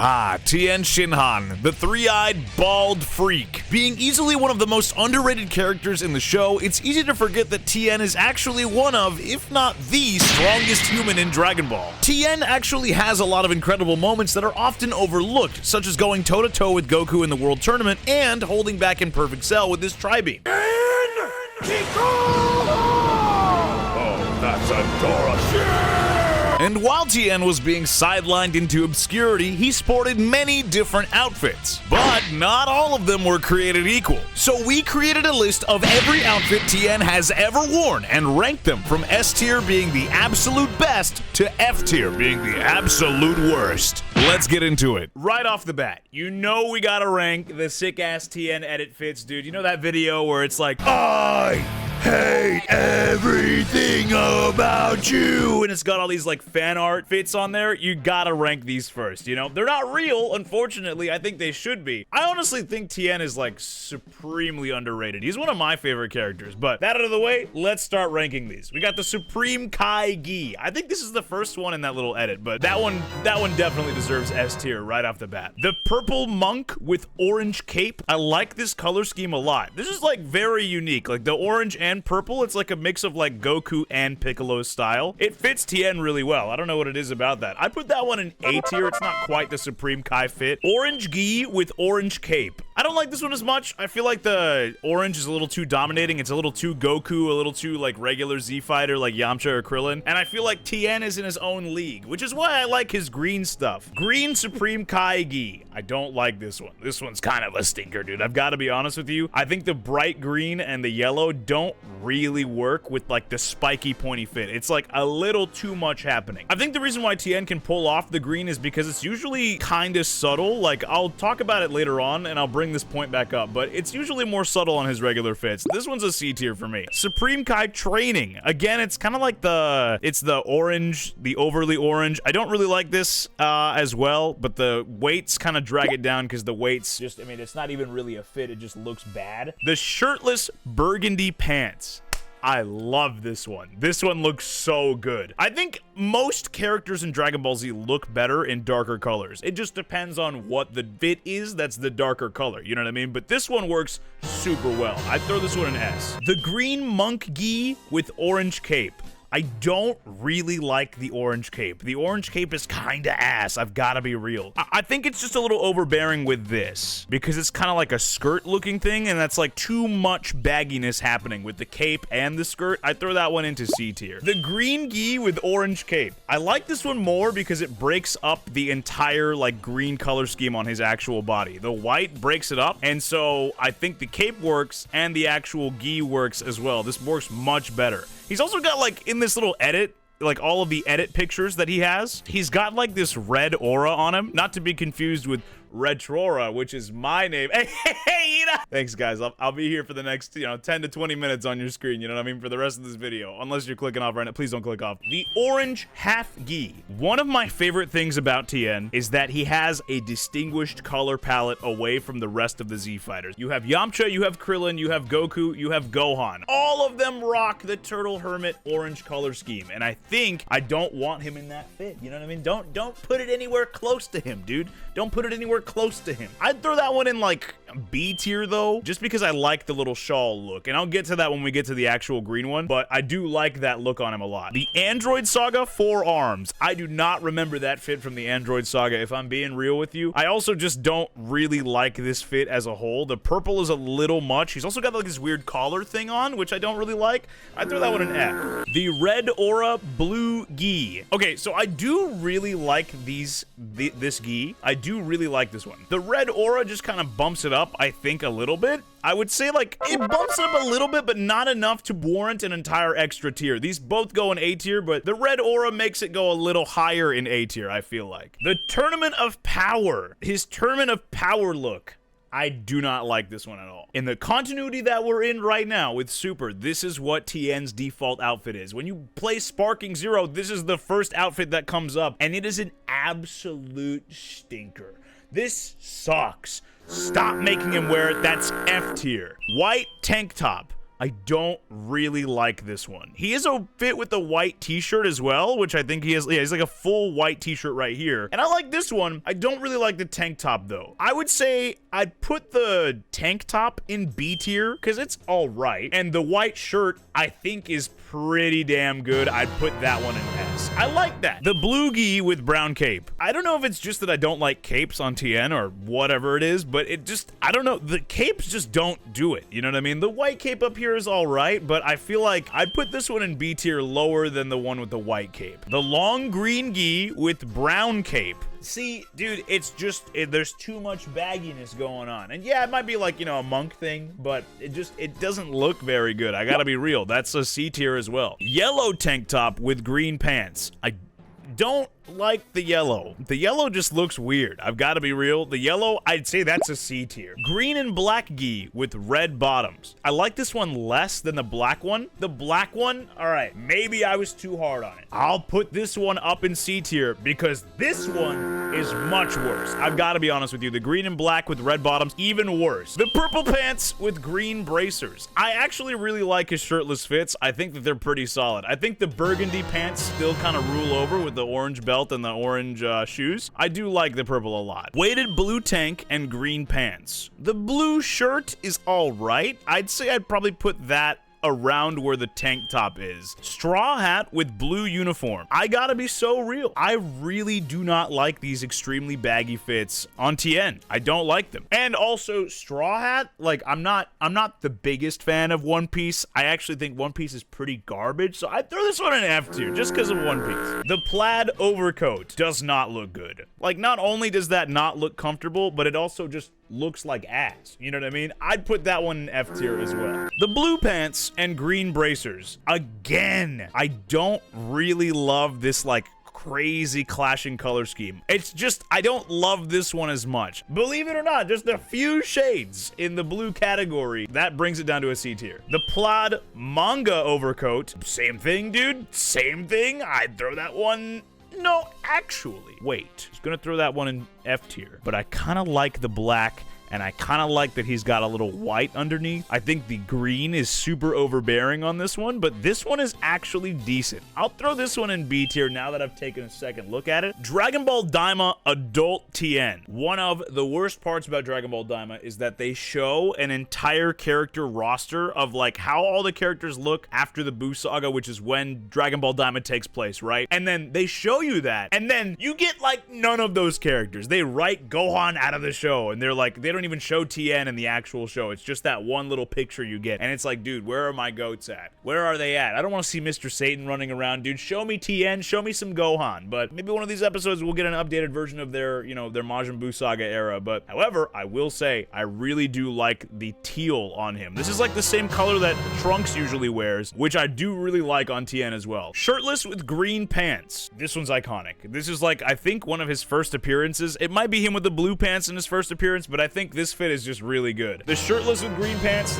Ah, Tien-shinhan, the three-eyed, bald freak. Being easily one of the most underrated characters in the show, it's easy to forget that Tien is actually one of, if not the strongest human in Dragon Ball. Tien actually has a lot of incredible moments that are often overlooked, such as going toe-to-toe with Goku in the World Tournament and holding back in Perfect Cell with his Tri-Beam. Oh, that's a Dora shit! And while Tien was being sidelined into obscurity, he sported many different outfits. But not all of them were created equal. So we created a list of every outfit Tien has ever worn and ranked them from S tier being the absolute best to F tier being the absolute worst. Let's get into it. Right off the bat, you know we gotta rank the sick-ass Tien edit fits, dude. You know that video where it's like, I hate everything about you, and it's got all these like fan art fits on there? You gotta rank these first, you know? They're not real, unfortunately. I think they should be. I honestly think Tien is like supremely underrated. He's one of my favorite characters, but that out of the way, let's start ranking these. We got the Supreme Kai Gi. I think this is the first one in that little edit, but that one definitely deserves S tier right off the bat. The Purple Monk with orange cape. I like this color scheme a lot. This is like very unique. Like the orange and purple, it's like a mix of like Goku and Piccolo's style. It fits Tien really well. I don't know what it is about that. I put that one in A tier. It's not quite the Supreme Kai fit. Orange Gi with orange cape. I don't like this one as much. I feel like the orange is a little too dominating. It's a little too Goku, a little too like regular Z fighter like Yamcha or Krillin. And I feel like Tien is in his own league, which is why I like his green stuff. Green Supreme Kai Gi. I don't like this one. This one's kind of a stinker, dude. I've got to be honest with you. I think the bright green and the yellow don't really work with like the spiky pointy fit. It's like a little too much happening. I think the reason why Tien can pull off the green is because it's usually kind of subtle. Like I'll talk about it later on and I'll bring this point back up, but it's usually more subtle on his regular fits. This one's a C tier for me. Supreme Kai Training. Again, it's kind of like it's the orange, the overly orange. I don't really like this as well, but the weights kind of drag it down because the weights just, I mean, it's not even really a fit. It just looks bad. The Shirtless Burgundy Pants. I love this one. This one looks so good. I think most characters in Dragon Ball Z look better in darker colors. It just depends on what the fit is that's the darker color, you know what I mean? But this one works super well. I'd throw this one an S. The Green Monk Gi with orange cape. I don't really like the orange cape. The orange cape is kinda ass, I've gotta be real. I think it's just a little overbearing with this because it's kind of like a skirt looking thing and that's like too much bagginess happening with the cape and the skirt. I throw that one into C tier. The Green Gi with orange cape. I like this one more because it breaks up the entire like green color scheme on his actual body. The white breaks it up, and so I think the cape works and the actual gi works as well. This works much better. He's also got like in this little edit, like all of the edit pictures that he has, he's got like this red aura on him, not to be confused with Retrora, which is my name. Hey, Ida! Thanks, guys. I'll be here for the next, 10 to 20 minutes on your screen, you know what I mean, for the rest of this video. Unless you're clicking off right now. Please don't click off. The Orange Half Gi. One of my favorite things about Tien is that he has a distinguished color palette away from the rest of the Z fighters. You have Yamcha, you have Krillin, you have Goku, you have Gohan. All of them rock the Turtle Hermit orange color scheme, and I think I don't want him in that fit, you know what I mean? Don't put it anywhere close to him, dude. Don't put it anywhere close to him. I'd throw that one in like B tier though, just because I like the little shawl look, and I'll get to that when we get to the actual green one, but I do like that look on him a lot. The Android Saga 4 Arms. I do not remember that fit from the Android Saga, if I'm being real with you. I also just don't really like this fit as a whole. The purple is a little much. He's also got like this weird collar thing on, which I don't really like. I'd throw that one an F. The Red Aura Blue Gi. Okay, so I do really like this gi. I do really like this one. The Red Aura just kind of bumps it up, I think, a little bit. I would say like it bumps it up a little bit, but not enough to warrant an entire extra tier. These both go in A tier, but the Red Aura makes it go a little higher in A tier, I feel like. The Tournament of Power. His Tournament of Power look. I do not like this one at all. In the continuity that we're in right now with Super, this is what Tien's default outfit is. When you play Sparking Zero, this is the first outfit that comes up, and it is an absolute stinker. This sucks. Stop making him wear it. That's F tier. White tank top. I don't really like this one. He is a fit with the white t-shirt as well, which I think he has. Yeah, he's like a full white t-shirt right here. And I like this one. I don't really like the tank top though. I would say I'd put the tank top in B tier because it's all right. And the white shirt I think is pretty damn good. I'd put that one in S. I like that. The blue gi with brown cape. I don't know if it's just that I don't like capes on Tien or whatever it is, but it just, I don't know. The capes just don't do it. You know what I mean? The white cape up here is all right, but I feel like I'd put this one in B tier lower than the one with the white cape. The long green gi with brown cape. See, dude, it's just, there's too much bagginess going on. And yeah, it might be like, you know, a monk thing, but it doesn't look very good. I gotta be real. That's a C tier as well. Yellow tank top with green pants. I don't like the yellow. The yellow just looks weird. I've got to be real. The yellow, I'd say that's a C tier. Green and black gi with red bottoms. I like this one less than the black one. The black one, all right, maybe I was too hard on it. I'll put this one up in C tier because this one is much worse. I've got to be honest with you. The green and black with red bottoms, even worse. The purple pants with green bracers. I actually really like his shirtless fits. I think that they're pretty solid. I think the burgundy pants still kind of rule over with the orange belt and the orange shoes. I do like the purple a lot. Weighted blue tank and green pants. The blue shirt is all right. I'd say I'd probably put that around where the tank top is. Straw hat with blue uniform. I gotta be so real. I really do not like these extremely baggy fits on Tien. I don't like them. And also straw hat, like I'm not the biggest fan of One Piece. I actually think One Piece is pretty garbage, so I'd throw this one in F tier just because of One Piece. The plaid overcoat does not look good. Like, not only does that not look comfortable, but it also just looks like ass. You know what I mean? I'd put that one in F tier as well. The blue pants and green bracers. Again, I don't really love this like crazy clashing color scheme. It's just, I don't love this one as much. Believe it or not, just a few shades in the blue category. That brings it down to a C tier. The plaid manga overcoat. Same thing, dude. Same thing. I'd throw that one. No, actually, wait. I was gonna throw that one in F tier, but I kind of like the black, and I kind of like that he's got a little white underneath. I think the green is super overbearing on this one, but this one is actually decent. I'll throw this one in B tier now that I've taken a second look at it. Dragon Ball Daima Adult Tien. One of the worst parts about Dragon Ball Daima is that they show an entire character roster of like how all the characters look after the Buu Saga, which is when Dragon Ball Daima takes place, right? And then they show you that, and then you get like none of those characters. They write Gohan out of the show, and they're like, they don't even show Tien in the actual show. It's just that one little picture you get, and it's like, dude, where are my goats at? Where are they at? I don't want to see Mr. Satan running around, dude. Show me Tien, show me some Gohan. But maybe one of these episodes we'll get an updated version of their, you know, their Majin Buu Saga era. But however, I will say I really do like the teal on him. This is like the same color that Trunks usually wears, which I do really like on Tien as well. Shirtless with green pants. This one's iconic. This is like, I think one of his first appearances. It might be him with the blue pants in his first appearance, but I think this fit is just really good. The shirtless with green pants,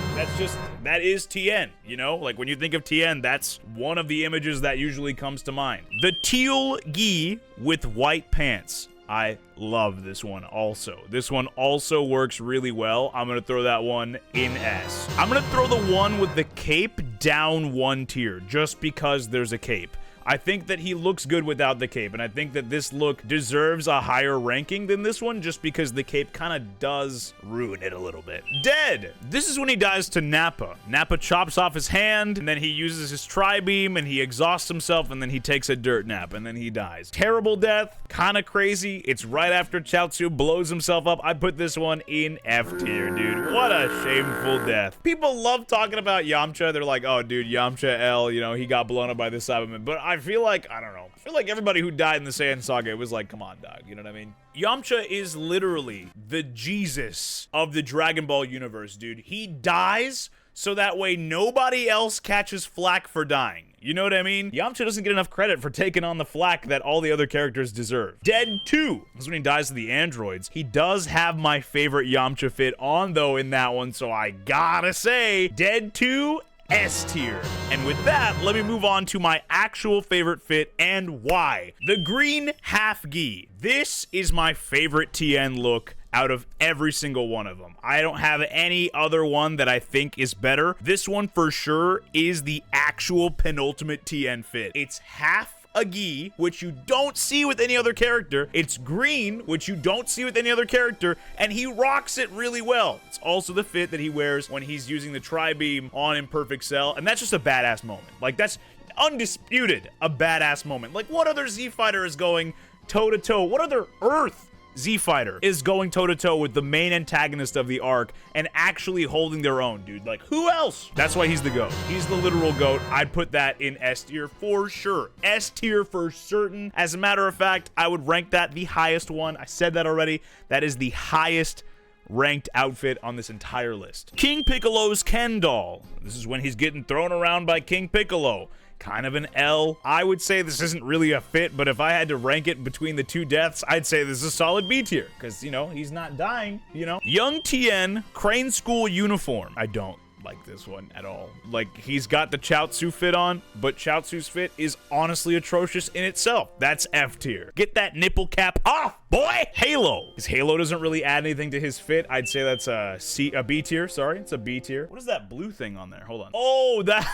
that is Tien, you know? Like when you think of Tien, that's one of the images that usually comes to mind. The teal gi with white pants. I love this one also. This one also works really well. I'm gonna throw that one in S. I'm gonna throw the one with the cape down one tier just because there's a cape. I think that he looks good without the cape, and I think that this look deserves a higher ranking than this one just because the cape kind of does ruin it a little bit. Dead! This is when he dies to Nappa. Nappa chops off his hand, and then he uses his tri-beam, and he exhausts himself, and then he takes a dirt nap, and then he dies. Terrible death, kind of crazy. It's right after Chaozu blows himself up. I put this one in F tier, dude. What a shameful death. People love talking about Yamcha. They're like, oh, dude, Yamcha L, you know, he got blown up by the Cyberman, but I feel like, I don't know. I feel like everybody who died in the Saiyan Saga, it was like, come on, dog. You know what I mean? Yamcha is literally the Jesus of the Dragon Ball universe, dude. He dies so that way nobody else catches flack for dying. You know what I mean? Yamcha doesn't get enough credit for taking on the flack that all the other characters deserve. Dead 2. This is when he dies to the androids. He does have my favorite Yamcha fit on, though, in that one, so I gotta say, Dead 2, S tier. And with that, let me move on to my actual favorite fit and why. The green half gi. This is my favorite Tien look out of every single one of them. I don't have any other one that I think is better. This one for sure is the actual penultimate Tien fit. It's half a gi, which you don't see with any other character. It's green, which you don't see with any other character, and he rocks it really well. It's also the fit that he wears when he's using the tri-beam on Imperfect Cell, and that's just a badass moment. Like, that's undisputed a badass moment. Like, what other Z fighter is going toe-to-toe? What other Earth Z fighter is going toe-to-toe with the main antagonist of the arc and actually holding their own, dude? Like, who else? That's why he's the GOAT. He's the literal GOAT. I'd put that in S tier for sure. S tier for certain. As a matter of fact, I would rank that the highest one. I said that already. That is the highest ranked outfit on this entire list. King Piccolo's Ken doll. This is when he's getting thrown around by King Piccolo. Kind of an L. I would say this isn't really a fit, but if I had to rank it between the two deaths, I'd say this is a solid B tier, because, you know, he's not dying, you know? Young Tien, Crane School uniform. I don't like this one at all. Like, he's got the Chaozu fit on, but Chaozu's fit is honestly atrocious in itself. That's F tier. Get that nipple cap off, boy! Halo. His Halo doesn't really add anything to his fit. I'd say that's a B tier. Sorry, it's a B tier. What is that blue thing on there? Hold on. Oh, that...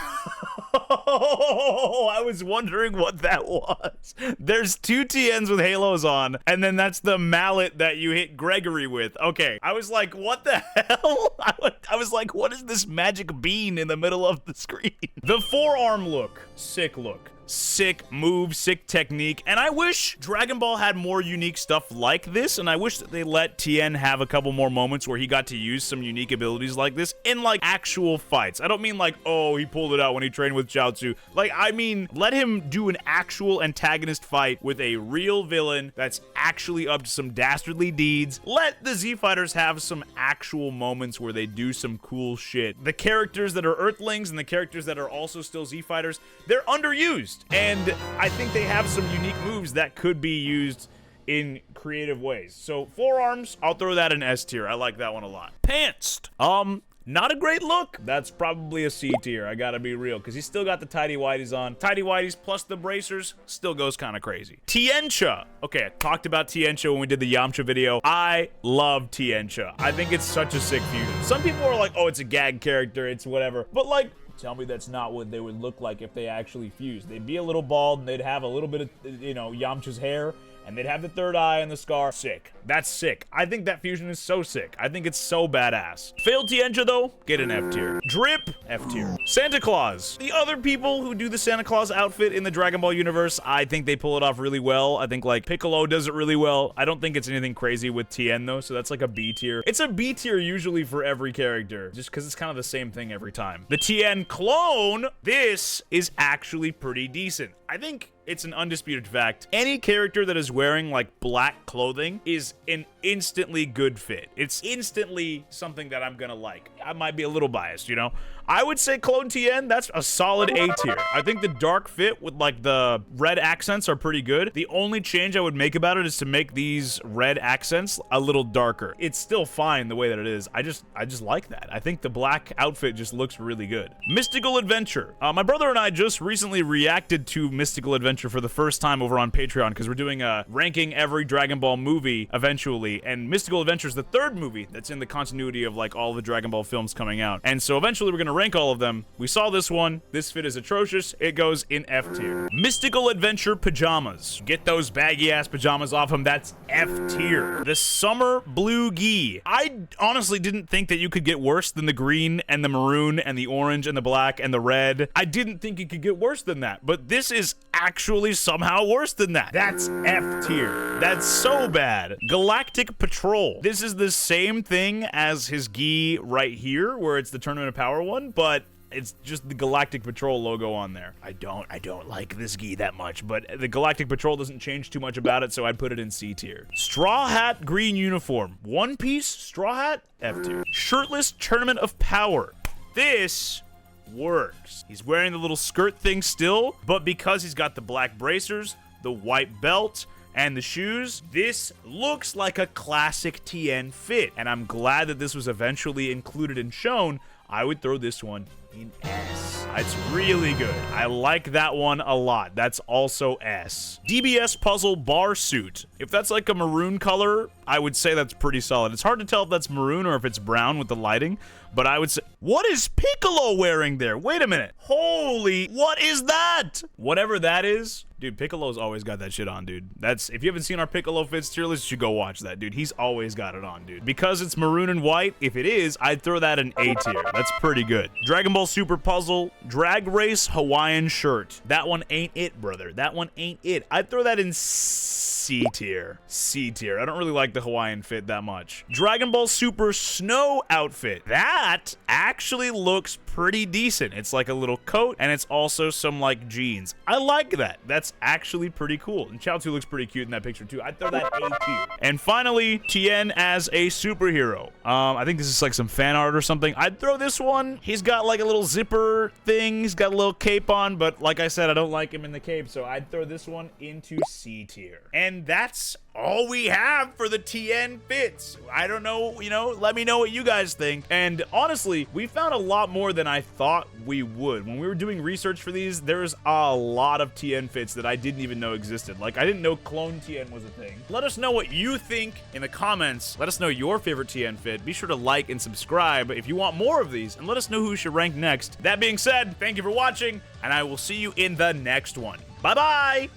Oh, I was wondering what that was. There's two Tiens with Halos on, and then that's the mallet that you hit Gregory with. Okay, I was like, what the hell? I was like, what is this magic bean in the middle of the screen? The forearm look. Sick look. Sick move, sick technique, and I wish Dragon Ball had more unique stuff like this, and I wish that they let Tien have a couple more moments where he got to use some unique abilities like this in, like, actual fights. I don't mean like, oh, he pulled it out when he trained with Chaozu. Like, I mean, let him do an actual antagonist fight with a real villain that's actually up to some dastardly deeds. Let the Z Fighters have some actual moments where they do some cool shit. The characters that are Earthlings and the characters that are also still Z Fighters, they're underused. And I think they have some unique moves that could be used in creative ways. So forearms, I'll throw that in S tier. I like that one a lot. Pants. Not a great look. That's probably a C tier. I gotta be real, because he's still got the tidy whities on. Tidy whities plus the bracers still goes kind of crazy. Tiencha. Okay, I talked about Tiencha when we did the Yamcha video. I love Tiencha. I think it's such a sick fusion. Some people are like, oh, it's a gag character, it's whatever. But, like, tell me that's not what they would look like if they actually fused. They'd be a little bald, and they'd have a little bit of, you know, Yamcha's hair, and they'd have the third eye and the scar. Sick. That's sick. I think that fusion is so sick. I think it's so badass. Failed Tiencha, though, get an F tier. Drip, F tier. Santa Claus. The other people who do the Santa Claus outfit in the Dragon Ball universe, I think they pull it off really well. I think, like, Piccolo does it really well. I don't think it's anything crazy with Tien, though, so that's like a B tier. It's a B tier usually for every character, just because it's kind of the same thing every time. The Tien clone, this is actually pretty decent. I think it's an undisputed fact. Any character that is wearing, like, black clothing is an instantly good fit. It's instantly something that I'm gonna like. I might be a little biased, you know? I would say Clone Tien, that's a solid A tier. I think the dark fit with, like, the red accents are pretty good. The only change I would make about it is to make these red accents a little darker. It's still fine the way that it is. I just like that. I think the black outfit just looks really good. Mystical Adventure. My brother and I just recently reacted to Mystical Adventure for the first time over on Patreon, because we're doing a ranking every Dragon Ball movie eventually, and Mystical Adventure is the third movie that's in the continuity of, like, all the Dragon Ball films coming out. And so eventually we're gonna rank all of them. We saw this one. This fit is atrocious. It goes in F tier. Mystical Adventure pajamas. Get those baggy ass pajamas off him. That's F tier. The summer blue gi. I honestly didn't think that you could get worse than the green and the maroon and the orange and the black and the red. I didn't think it could get worse than that, but this is actually somehow worse than that. That's F tier. That's so bad. Galactic Patrol. This is the same thing as his gi right here, where it's the Tournament of Power one, but it's just the Galactic Patrol logo on there. I don't like this gi that much, but the Galactic Patrol doesn't change too much about it, so I'd put it in C tier. Straw Hat green uniform. One Piece straw hat, F tier. Shirtless Tournament of Power. This works. He's wearing the little skirt thing still, but because he's got the black bracers, the white belt, and the shoes, this looks like a classic Tien fit, and I'm glad that this was eventually included and shown. I would throw this one in S. It's really good. I like that one a lot. That's also S. DBS Puzzle Bar Suit. If that's like a maroon color, I would say that's pretty solid. It's hard to tell if that's maroon or if it's brown with the lighting, but I would say... What is Piccolo wearing there? Wait a minute. Holy... What is that? Whatever that is... Dude, Piccolo's always got that shit on, dude. That's... If you haven't seen our Piccolo Fits tier list, you should go watch that, dude. He's always got it on, dude. Because it's maroon and white, if it is, I'd throw that in A tier. That's pretty good. Dragon Ball Super Puzzle, Drag Race Hawaiian Shirt. That one ain't it, brother. That one ain't it. I'd throw that in C tier. C tier. I don't really like the Hawaiian fit that much. Dragon Ball Super Snow Outfit. That actually looks pretty decent. It's like a little coat, and it's also some, like, jeans. I like that. That's actually pretty cool. And Chaozu looks pretty cute in that picture, too. I'd throw that A tier. And finally, Tien as a superhero. I think this is, like, some fan art or something. I'd throw this one. He's got, like, a little zipper thing. He's got a little cape on, but like I said, I don't like him in the cape, so I'd throw this one into C tier. And that's all we have for the Tien fits. I don't know, you know, let me know what you guys think. And honestly, we found a lot more than I thought we would. When we were doing research for these, there's a lot of Tien fits that I didn't even know existed. Like, I didn't know Clone Tien was a thing. Let us know what you think in the comments. Let us know your favorite Tien fit. Be sure to like and subscribe if you want more of these, and let us know who should rank next. That being said, thank you for watching, and I will see you in the next one. Bye-bye!